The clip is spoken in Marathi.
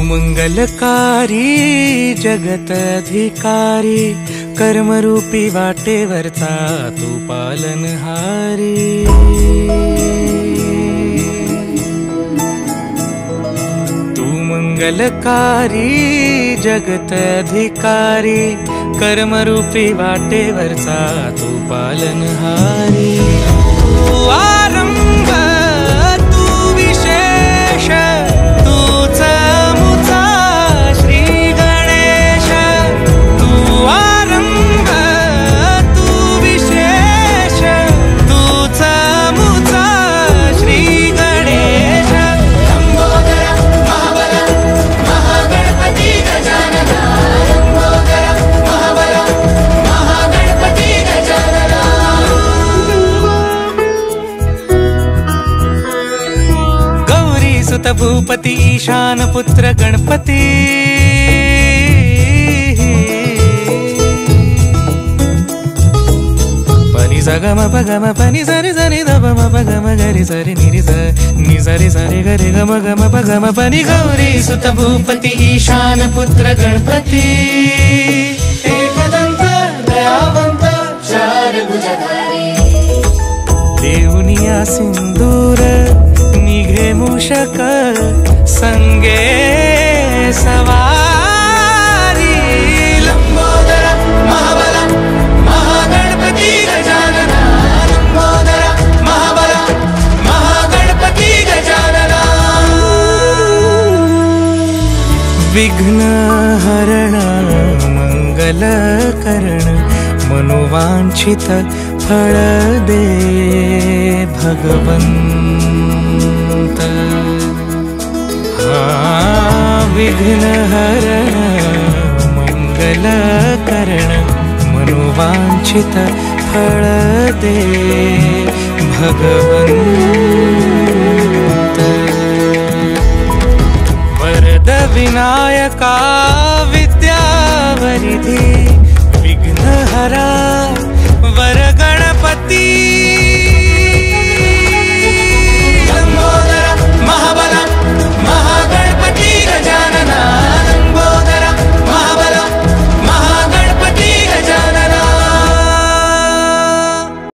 मंगलकारी जगत अधिकारी कर्मरूपी वाटेवरचा तू पालनहारी। तू मंगलकारी जगत अधिकारी कर्मरूपी वाटेवरचा तू पालनहारी। तू आरंभ तू विशेष तूच मुचा श्री गणेश। तू आरंभ तू विशेष तूच मुचा श्री गणेश। लंबोदर महाबल महागणपती गजानना। लंबोदर महाबल महागणपती गजानना। गौरी सुत भूपती ईशान पुत्र गणपती। पनि सगम पगम पनि सरि सरि ध म पगम गरि सरि निरि स नि सरि सरि गरि गम गम पगम पनि। गौरी सुत भूपती ईशान पुत्र गणपती। एकदंत दयावंत चार भुजधारी। देऊनिया सिंदूर निघे मूषक संगे सवारी। लंबोदर महाबल महागणपती गजानना। लंबोदर महाबल महागणपती गजानना। विघ्न हरण मंगल करण मनोवांछित फळ दे भगवंत। विघ्न हरण मंगल करण मनोवांछित फळ दे भगवंत।